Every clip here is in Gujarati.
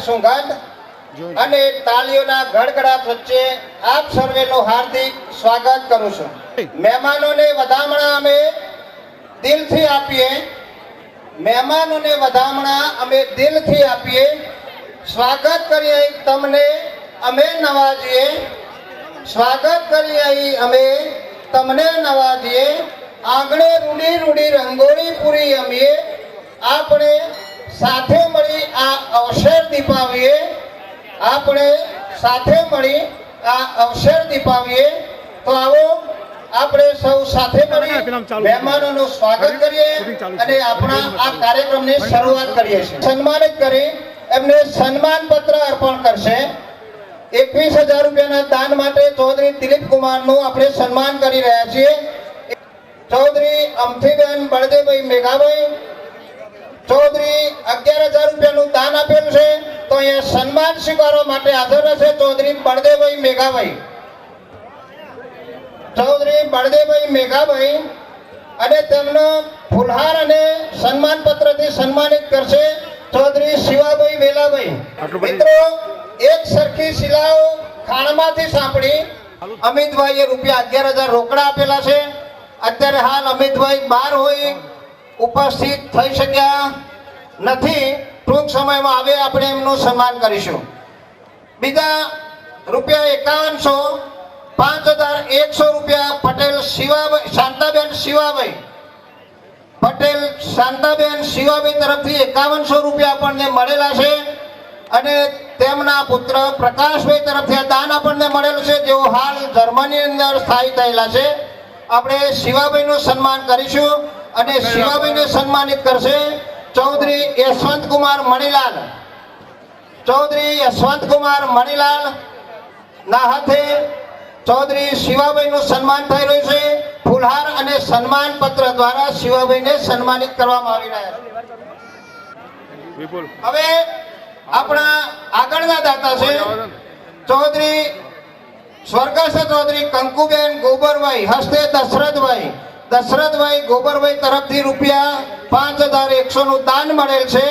સુગંધ અને તાળીઓના ગડગડાટ વચ્ચે આપ સર્વેનું હાર્દિક સ્વાગત કરું છું। મહેમાનોને વધામણા અમે દિલથી આપીએ, મહેમાનોને વધામણા અમે દિલથી આપીએ, સ્વાગત કરીએ તમને અમે નવાજીએ, સ્વાગત કરીએ અમે તમને નવાજીએ। આંગણે રૂડી રૂડી રંગોળી પૂરી અમીએ, આપણે સાથે મળી આ અવસર દીપાવીએ, આપણે સાથે મળી આ અવસર દીપાવીએ। તો આવો આપણે સૌ સાથે મળી મહેમાનોનું સ્વાગત કરીએ અને આપણા આ કાર્યક્રમની શરૂઆત કરીએ છીએ। સન્માનિત કરી એમને સન્માન પત્ર અર્પણ કરશે। 21,000 રૂપિયાના દાન માટે ચૌધરી દિલીપ કુમારનું આપણે સન્માન કરી રહ્યા છીએ। ચૌધરી અમથીબેન બળદેવભાઈ મેઘાભાઈ ચૌધરી 11,000 રૂપિયાનું દાન આપેલું છે, તો અહીંયા સન્માન સ્વીકારવા માટે હાજર રહેશે ચૌધરી બળદેવભાઈ મેઘાભાઈ। ચૌધરી બળદેવભાઈ મેઘાભાઈ અને તેમનો ફુલહાર અને સન્માન પત્રથી સન્માનિત કરશે ચૌધરી શિવાભાઈ વેલાભાઈ। મિત્રો, એક સરખી શિલાઓ ખાણમાંથી સાંપડી અમિતભાઈએ રૂપિયા 11,000 રોકડા આપેલા છે। અત્યારે હાલ અમિતભાઈ બહાર હોય, ઉપસ્થિત થઈ શક્યા નથી। ટૂંક સમયમાં આવે આપણે એમનું સન્માન કરીશું। બીજા રૂપિયા 5100 5,100 રૂપિયા પટેલ શિવાભાઈ શાંતાબેન શિવાભાઈ પટેલ શાંતાબેન શિવાભાઈ તરફથી 5100 રૂપિયા આપણને મળેલા છે અને તેમના પુત્ર પ્રકાશભાઈ તરફથી આ દાન આપણને મળેલું છે, જેઓ હાલ જર્મની અંદર સ્થાયી થયેલા છે। આપણે શિવાભાઈનું સન્માન કરીશું અને શિવાભાઈને સન્માનિત કરશે ચૌધરી યશવંતકુમાર મણીલાલ। ચૌધરી યશવંતકુમાર મણીલાલ ના હાથે ચૌધરી શિવાભાઈનું સન્માન થઈ રહ્યું છે। ફુલહાર અને સન્માન પત્ર દ્વારા શિવાભાઈને સન્માનિત કરવામાં આવી રહ્યા છે। હવે આપણા આગળના દાતા છે ચૌધરી સ્વર્ગસ્થ ચૌધરી કંકુબેન ગોબરભાઈ હસ્તે દશરથભાઈ ગોબરભાઈ તરફથી રૂપિયા 5,100 નું દાન મળેલ છે।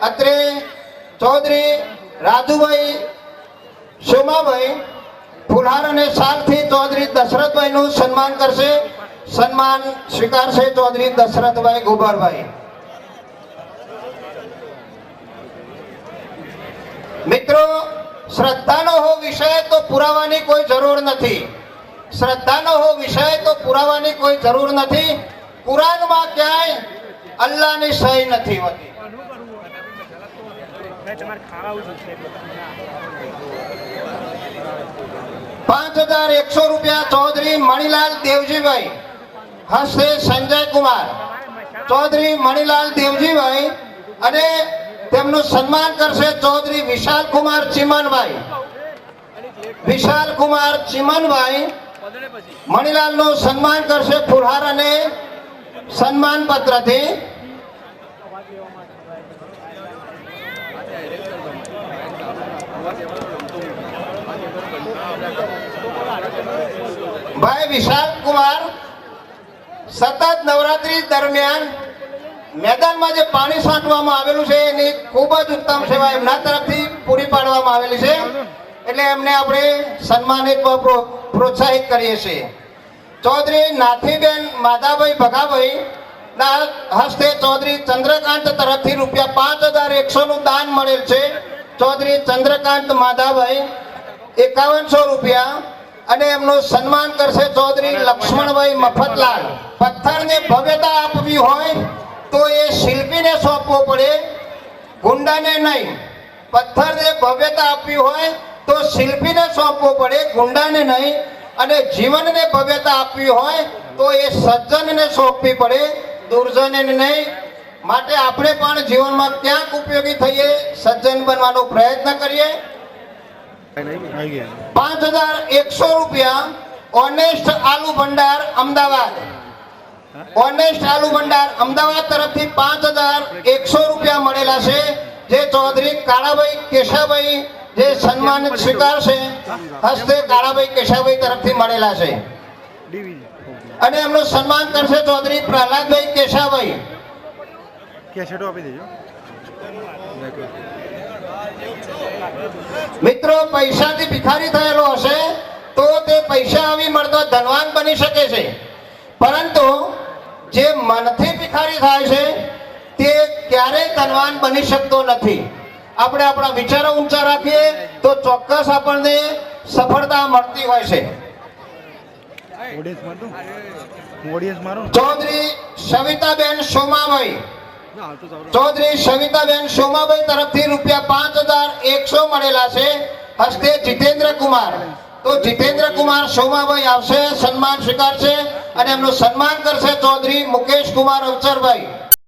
અત્રે ચૌધરી રાજુભાઈ સોમાભાઈ ફુલહાર અને શાલથી ચૌધરી દશરથભાઈ નું સન્માન કરશે। સન્માન સ્વીકારશે ચૌધરી દશરથભાઈ ગોબરભાઈ। મિત્રો, શ્રદ્ધાનો હો વિષય તો પુરાવાની કોઈ જરૂર નથી। શ્રદ્ધાનો હો વિષય તો પુરાવાની કોઈ જરૂર નથી। કુરાનમાં ક્યાંય અલ્લાહની સહી નથી હોતી। 5,100 રૂપિયા ચૌધરી મણીલાલ દેવજીભાઈ હસ્તે સંજય કુમાર ચૌધરી મણીલાલ દેવજીભાઈ અને તેમનું સન્માન કરશે ચૌધરી વિશાલ કુમાર ચીમનભાઈ। વિશાલ કુમાર ચીમનભાઈ મણીલાલનું સન્માન કરશે ફુલહાર અને સન્માન પત્રથી। ભાઈ વિશાલ કુમાર સતત નવરાત્રી દરમિયાન મેદાનમાં જે પાણી છાંટવામાં આવેલું છે એની ખૂબ જ ઉત્તમ સેવા એમના તરફથી પૂરી પાડવામાં આવેલી છે, એટલે એમને આપણે સન્માનિત પ્રોત્સાહિત કરીએ છીએ। ચૌધરી નાથીબેન માધાભાઈ ભગાભાઈ ના હસ્તે ચૌધરી ચંદ્રકાંત તરફથી રૂપિયા 5,100 નું દાન મળેલ છે। ચૌધરી ચંદ્રકાંત માધાભાઈ 5100 રૂપિયા અને એમનું સન્માન કરશે ચૌધરી લક્ષ્મણભાઈ મફતલાલ। પથ્થરને ભવ્યતા આપવી હોય તો એ શિલ્પીને સોંપવો પડે, ગુંડાને નહીં। પથ્થરને ભવ્યતા આપવી હોય તો શિલ્પીને સોંપવો પડે, ગુંડાને નહીં। અને જીવનને ભવ્યતા આપવી હોય તો એ સજ્જનને સોંપવી પડે, દુર્જનને નહીં। માટે આપણે પણ જીવનમાં ક્યાંક ઉપયોગી થઈએ, સજ્જન બનવાનો પ્રયત્ન કરીએ। 5,100 રૂપિયા ઓનેસ્ટ આલુ ભંડાર અમદાવાદ ઓનેસ્ટ આલુ ભંડાર અમદાવાદ તરફથી 5,100 રૂપિયા મળેલા છે, જે ચૌધરી કાળાભાઈ કેશાભાઈ જે સન્માનિત સ્વીકારશે હસ્તે કાળાભાઈ કેશાભાઈ તરફથી મળેલા છે અને એમનું સન્માન કરશે ચૌધરી પ્રહલાદભાઈ કેશાભાઈ। મિત્રો પૈસાથી ભિખારી થયેલો હશે તો તે પૈસા આવી મળતો ધનવાન બની શકે છે, પરંતુ જે મનથી ભિખારી થાય છે તે ક્યારેય ધનવાન બની શકતો નથી. આપણે આપણા વિચારો ઊંચા રાખીએ તો ચોક્કસ આપણને સફળતા મળતી હોય છે. ચૌધરી સવિતાબેન સોમાભાઈ, ચૌધરી સવિતાબેન સોમાભાઈ તરફથી ₹5100 મળેલા છે. હસ્તે જીતેન્દ્ર કુમાર. તો જીતેન્દ્ર કુમાર સોમાભાઈ આવશે, સન્માન સ્વીકારશે અને એમનું સન્માન કરશે ચૌધરી મુકેશ કુમાર અવસરભાઈ.